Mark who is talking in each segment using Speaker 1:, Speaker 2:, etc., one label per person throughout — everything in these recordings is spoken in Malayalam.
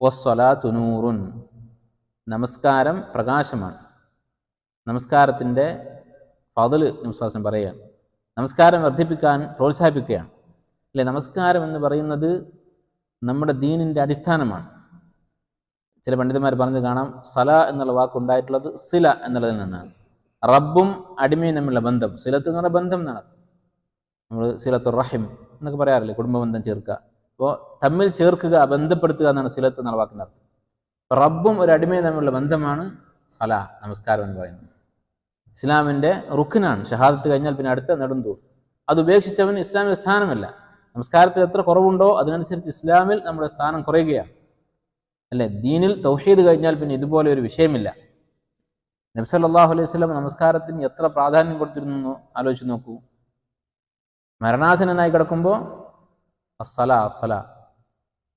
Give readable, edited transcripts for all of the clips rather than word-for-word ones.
Speaker 1: വസ്സലാത്തു നൂറുൻ, നമസ്കാരം പ്രകാശമാണ്. നമസ്കാരത്തിൻ്റെ ഫള് നബി പറയുകയാണ്. നമസ്കാരം വർദ്ധിപ്പിക്കാൻ പ്രോത്സാഹിപ്പിക്കുകയാണ്. അല്ലെ, നമസ്കാരം എന്ന് പറയുന്നത് നമ്മുടെ ദീനിൻ്റെ അടിസ്ഥാനമാണ്. ചില പണ്ഡിതന്മാർ പറഞ്ഞത് കാണാം, സല എന്നുള്ള വാക്കുണ്ടായിട്ടുള്ളത് സില എന്നുള്ളതിൽ നിന്നാണ്. റബ്ബും അടിമയും തമ്മിലുള്ള ബന്ധം, സിലത്ത് എന്ന് പറഞ്ഞ ബന്ധം എന്നാണ്. നമ്മൾ സിലത്തുർ റഹിം എന്നൊക്കെ പറയാറില്ലേ, കുടുംബബന്ധം ചേർക്കുക. അപ്പോൾ തമ്മിൽ ചേർക്കുക, ബന്ധപ്പെടുത്തുക എന്നാണ് സിലത്ത് എന്നുള്ള വാക്കിൻ്റെ അർത്ഥം. റബ്ബും ഒരു അടിമയും തമ്മിലുള്ള ബന്ധമാണ് സല, നമസ്കാരം എന്ന് പറയുന്നത്. ഇസ്ലാമിൻ്റെ റുക്നാണ്. ഷഹാദത്ത് കഴിഞ്ഞാൽ പിന്നെ അടുത്ത നെടുന്തൂൺ. അത് ഉപേക്ഷിച്ചവന് ഇസ്ലാമിൽ സ്ഥാനമില്ല. നമസ്കാരത്തിൽ എത്ര കുറവുണ്ടോ അതിനനുസരിച്ച് ഇസ്ലാമിൽ നമ്മുടെ സ്ഥാനം കുറയുകയാണ്. അല്ലെ, ദീനിൽ തൗഹീദ് കഴിഞ്ഞാൽ പിന്നെ ഇതുപോലെ ഒരു വിഷയമില്ല. നബി സല്ലല്ലാഹു അലൈഹി വസല്ലം നമസ്കാരത്തിന് എത്ര പ്രാധാന്യം കൊടുത്തിരുന്നു ആലോചിച്ച് നോക്കൂ. മരണാസന്നനായി കിടക്കുമ്പോൾ അസ്സല അസ്സല,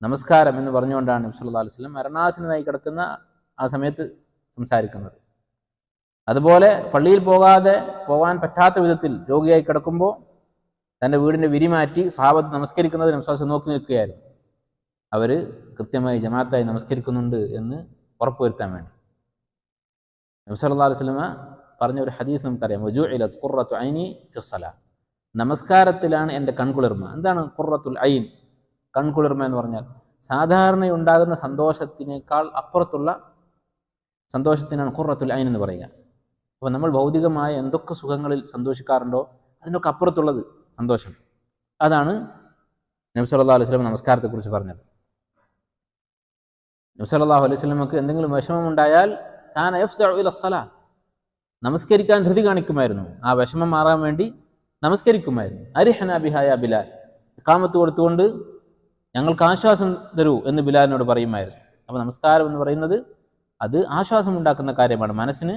Speaker 1: നമസ്കാരം എന്ന് പറഞ്ഞുകൊണ്ടാണ് നബി സല്ലല്ലാഹു അലൈഹി വസല്ലം മരണാസന്നനായി കിടക്കുന്ന ആ സമയത്ത് സംസാരിക്കുന്നത്. അതുപോലെ പള്ളിയിൽ പോകാൻ പറ്റാത്ത വിധത്തിൽ രോഗിയായി കിടക്കുമ്പോൾ തൻ്റെ വീടിൻ്റെ വിരി മാറ്റി സഹാബത്ത് നമസ്കരിക്കുന്നത് നബി സല്ലല്ലാഹു അലൈഹി വസല്ലം നോക്കി നിൽക്കുകയായിരുന്നു. അവർ കൃത്യമായി ജമാഅത്തായി നമസ്കരിക്കുന്നുണ്ട് എന്ന് ഉറപ്പുവരുത്താൻ വേണ്ടി. നബി സല്ലല്ലാഹു അലൈഹി വസല്ലം പറഞ്ഞ ഒരു ഹദീസ് നമുക്കറിയാം, വജുഇലത് ഖുർറത്തു ഐനി ഫിസ്സലാ, നമസ്കാരത്തിലാണ് എൻ്റെ കൺകുളിർമ. എന്താണ് ഖുർറത്തുൽ ഐൻ? കൺകുളിർമ എന്ന് പറഞ്ഞാൽ സാധാരണ ഉണ്ടാകുന്ന സന്തോഷത്തിനേക്കാൾ അപ്പുറത്തുള്ള സന്തോഷത്തിനാണ് ഖുർറത്തുൽ ഐൻ എന്ന് പറയുക. അപ്പോൾ നമ്മൾ ഭൗതികമായ എന്തൊക്കെ സുഖങ്ങളിൽ സന്തോഷിക്കാറുണ്ടോ അതിനൊക്കെ അപ്പുറത്തുള്ളത് സന്തോഷം. അതാണ് നബി സല്ലല്ലാഹു അലൈഹി വസല്ലം നമസ്കാരത്തെക്കുറിച്ച് പറഞ്ഞത്. നബി സല്ലല്ലാഹു അലൈഹി വസല്ലമക്ക് എന്തെങ്കിലും വിഷമമുണ്ടായാൽ കാന യഫ്സഉ ഇല സ്വലാ, നമസ്കരിക്കാൻ ധൃതി കാണിക്കുമായിരുന്നു. ആ വിഷമം മാറാൻ വേണ്ടി നമസ്കരിക്കുമായിരുന്നു. അരിഹന ബിഹാ യാ ബിലാൽ, ഇഖാമത്ത് കൊടുത്തുകൊണ്ട് ഞങ്ങൾക്ക് ആശ്വാസം തരൂ എന്ന് ബിലാലിനോട് പറയുമായിരുന്നു. അപ്പോൾ നമസ്കാരം എന്ന് പറയുന്നത് അത് ആശ്വാസം ഉണ്ടാക്കുന്ന കാര്യമാണ്, മനസ്സിന്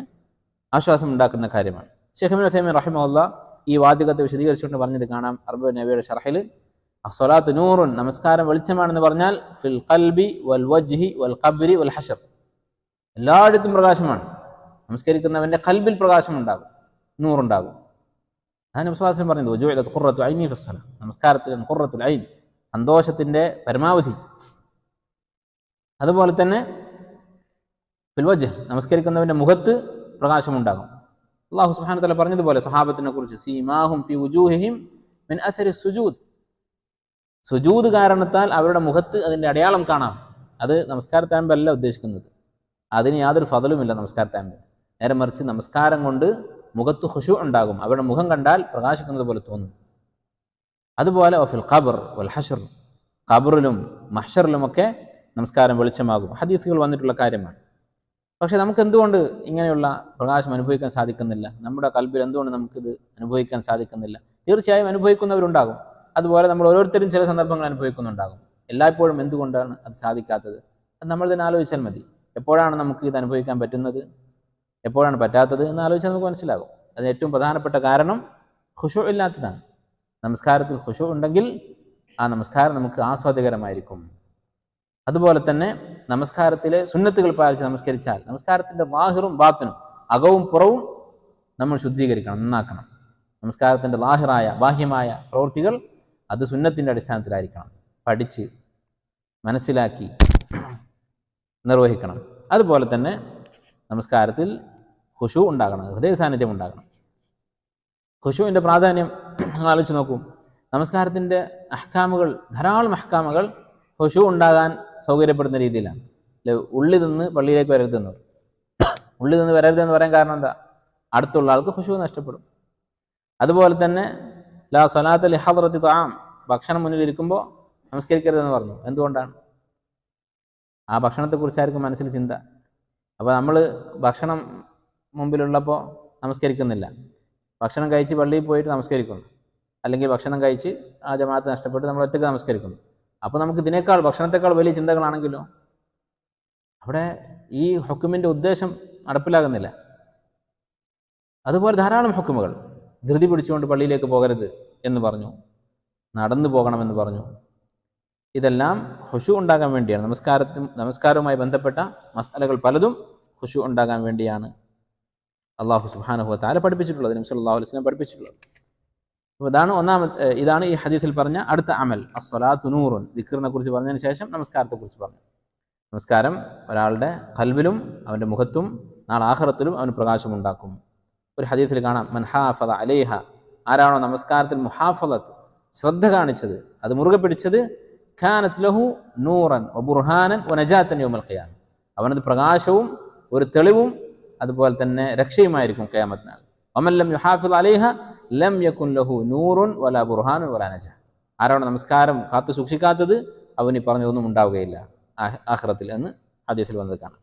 Speaker 1: ആശ്വാസം ഉണ്ടാക്കുന്ന കാര്യമാണ്. ശൈഖ് ഇബ്നു ഉസൈമീൻ റഹിമഹുല്ലാഹ് ഈ വാചകത്തെ വിശദീകരിച്ചുകൊണ്ട് പറഞ്ഞത് കാണാം അർബഈൻ നബവിയുടെ ശർഹിൽ, അസ്സലാത്തു നൂറുൻ, നമസ്കാരം വെളിച്ചമാണെന്ന് പറഞ്ഞാൽ ഫിൽ ഖൽബി വൽ വജ്ഹി വൽ ഖബ്രി വൽ ഹശർ, എല്ലായിടത്തും പ്രകാശമാണ്. നമസ്കരിക്കുന്നവൻ്റെ ഖൽബിൽ പ്രകാശമുണ്ടാകും, നൂറുണ്ടാകും. അതാണ് നബി സല്ലല്ലാഹു അലൈഹി വസല്ലം പറയുന്നത്, വജുഇലത് ഖുർറത്തു ഐനി ഫിസ്സലാ, നമസ്കാരത്തിലാണ് ഖുർറത്തുൽ ഐൻ, സന്തോഷത്തിൻ്റെ പരമാവധി. അതുപോലെ തന്നെ ഫിൽ വജ്ഹ്, നമസ്കരിക്കുന്നവൻ്റെ മുഖത്ത് പ്രകാശമുണ്ടാകും. അല്ലാഹു സുബ്ഹാനഹു വ തആല പറഞ്ഞതുപോലെ സ്വഹാബത്തിനെ കുറിച്ച്, സീമാഹും ഫി വുജൂഹിഹിം മിൻ അസരി സുജൂദ്, സുജൂദ് കാരണത്താൽ അവരുടെ മുഖത്ത് അതിൻ്റെ അടയാളം കാണാം. അത് നമസ്കാരത്താകുമ്പോൾ ഉദ്ദേശിക്കുന്നത്, അതിന് യാതൊരു ഫദലുമില്ല നമസ്കാരത്താകുമ്പോൾ. നേരെ മറിച്ച് നമസ്കാരം കൊണ്ട് മുഖത്ത് ഖുശൂ ഉണ്ടാകും, അവരുടെ മുഖം കണ്ടാൽ പ്രകാശിക്കുന്നത് പോലെ തോന്നും. അതുപോലെ ഫിൽ ഖബ്ർ വൽ ഹശർ, ഖബറിലും മഹ്ശറിലുമൊക്കെ നമസ്കാരം വെളിച്ചമാകും. ഹദീസുകൾ വന്നിട്ടുള്ള കാര്യമാണ്. പക്ഷെ നമുക്ക് എന്തുകൊണ്ട് ഇങ്ങനെയുള്ള പ്രകാശം അനുഭവിക്കാൻ സാധിക്കുന്നില്ല? നമ്മുടെ കൽബിൽ എന്തുകൊണ്ട് നമുക്കിത് അനുഭവിക്കാൻ സാധിക്കുന്നില്ല? തീർച്ചയായും അനുഭവിക്കുന്നവരുണ്ടാകും. അതുപോലെ നമ്മൾ ഓരോരുത്തരും ചില സന്ദർഭങ്ങൾ അനുഭവിക്കുന്നുണ്ടാകും. എല്ലായ്പ്പോഴും എന്തുകൊണ്ടാണ് അത് സാധിക്കാത്തത്? അത് നമ്മൾ തന്നെ ആലോചിച്ചാൽ മതി. എപ്പോഴാണ് നമുക്ക് ഇത് അനുഭവിക്കാൻ പറ്റുന്നത്, എപ്പോഴാണ് പറ്റാത്തത് എന്ന് ആലോചിച്ചാൽ നമുക്ക് മനസ്സിലാകും. അതിന് ഏറ്റവും പ്രധാനപ്പെട്ട കാരണം ഖുശൂ ഇല്ലാത്തതാണ്. നമസ്കാരത്തിൽ ഖുശൂ ഉണ്ടെങ്കിൽ ആ നമസ്കാരം നമുക്ക് ആസ്വാദ്യകരമായിരിക്കും. അതുപോലെ തന്നെ നമസ്കാരത്തിലെ സുന്നത്തുകൾ പാലിച്ച് നമസ്കരിച്ചാൽ നമസ്കാരത്തിൻ്റെ ലാഹിറും ബാത്തിനും, അകവും പുറവും നമ്മൾ ശുദ്ധീകരിക്കണം, നന്നാക്കണം. നമസ്കാരത്തിൻ്റെ ലാഹിറായ ബാഹ്യമായ പ്രവൃത്തികൾ അത് സുന്നത്തിൻ്റെ അടിസ്ഥാനത്തിലായിരിക്കണം, പഠിച്ച് മനസ്സിലാക്കി നിർവഹിക്കണം. അതുപോലെ തന്നെ നമസ്കാരത്തിൽ ഖുശൂ ഉണ്ടാകണം, ഹൃദയ സാന്നിധ്യം ഉണ്ടാകണം. ഖുശൂവിൻ്റെ പ്രാധാന്യം ആലോചിച്ച് നോക്കൂ. നമസ്കാരത്തിൻ്റെ അഹ്കാമുകൾ, ധാരാളം അഹ്കാമുകൾ ഖുശൂ ഉണ്ടാകാൻ സൗകര്യപ്പെടുന്ന രീതിയിലാണ്. ഉള്ളിൽ നിന്ന് പള്ളിയിലേക്ക് വരരുതെന്ന്, ഉള്ളിൽ നിന്ന് വരരുതെന്ന് പറയാൻ കാരണം എന്താ? അടുത്തുള്ള ആൾക്ക് ഖുശൂ നഷ്ടപ്പെടും. അതുപോലെ തന്നെ ലാ സ്വലാത്ത ലി ഹദ്റത്തി തആം, ഭക്ഷണം മുന്നിലിരിക്കുമ്പോൾ നമസ്കരിക്കരുതെന്ന് പറഞ്ഞു. എന്തുകൊണ്ടാണ്? ആ ഭക്ഷണത്തെക്കുറിച്ചായിരിക്കും മനസ്സിൽ ചിന്ത. അപ്പോൾ നമ്മൾ ഭക്ഷണം മുമ്പിലുള്ളപ്പോൾ നമസ്കരിക്കുന്നില്ല, ഭക്ഷണം കഴിച്ച് പള്ളിയിൽ പോയിട്ട് നമസ്കരിക്കുന്നു, അല്ലെങ്കിൽ ഭക്ഷണം കഴിച്ച് ആ ജമാഅത്ത് നഷ്ടപ്പെട്ട് നമ്മൾ ഒറ്റയ്ക്ക് നമസ്കരിക്കുന്നു. അപ്പോൾ നമുക്ക് ഇതിനേക്കാൾ, ഭക്ഷണത്തെക്കാൾ വലിയ ചിന്തകളാണെങ്കിലോ അവിടെ ഈ ഹുക്കുമിൻ്റെ ഉദ്ദേശം നടപ്പിലാകുന്നില്ല. അതുപോലെ ധാരാളം ഹുക്കുമുകൾ, ധൃതി പിടിച്ചുകൊണ്ട് പള്ളിയിലേക്ക് പോകരുത് എന്ന് പറഞ്ഞു, നടന്നു പോകണമെന്ന് പറഞ്ഞു. ഇതെല്ലാം ഖുശൂ ഉണ്ടാകാൻ വേണ്ടിയാണ്. നമസ്കാരവുമായി ബന്ധപ്പെട്ട മസ്അലകൾ പലതും ഖുശൂ ഉണ്ടാകാൻ വേണ്ടിയാണ് അല്ലാഹു സുബ്ഹാനഹു വ തആല പഠിപ്പിച്ചിട്ടുള്ളത്, നബി സല്ലല്ലാഹു അലൈഹി വസല്ലം പഠിപ്പിച്ചിട്ടുള്ളത്. അപ്പോൾ ഇതാണ് ഈ ഹദീസിൽ പറഞ്ഞ അടുത്ത അമൽ, അസ്സലാത്തു നൂറുൻ. ദിക്റിനെ കുറിച്ച് പറഞ്ഞതിന് ശേഷം നമസ്കാരത്തെക്കുറിച്ച് പറഞ്ഞു. നമസ്കാരം ഒരാളുടെ ഖൽബിലും അവൻ്റെ മുഖത്തും നാളെ ആഖിറത്തിലും അവന് പ്രകാശമുണ്ടാക്കും. ഒരു ഹദീസിൽ കാണാം, മൻ ഹാഫദ അലൈഹ, ആരാണോ നമസ്കാരത്തിൽ മുഹാഫദത്ത് ശ്രദ്ധ കാണിച്ചത്, അത് മുറുകെ പിടിച്ചത്, കാനത് ലഹു നൂറൻ വ ബുർഹാനൻ വ നജാതൻ യൗമൽ ഖിയാമ, അവനത് പ്രകാശവും ഒരു തെളിവും അതുപോലെ തന്നെ രക്ഷയുമായിരിക്കും ഖിയാമത്ത് നാൾ. വമൻ ലം യുഹാഫിദ് അലൈഹ ലം യകുൻ ലഹു നൂറുൻ വലാ ബുർഹാനുൻ വലാ നജാ, ആരാണോ നമസ്കാരം കാത്തു സൂക്ഷിക്കാത്തത് അവന് പറഞ്ഞതൊന്നും ഉണ്ടാവുകയില്ല ആഖിറത്തിൽ എന്ന് ഹദീസിൽ വന്നത് കാണാം.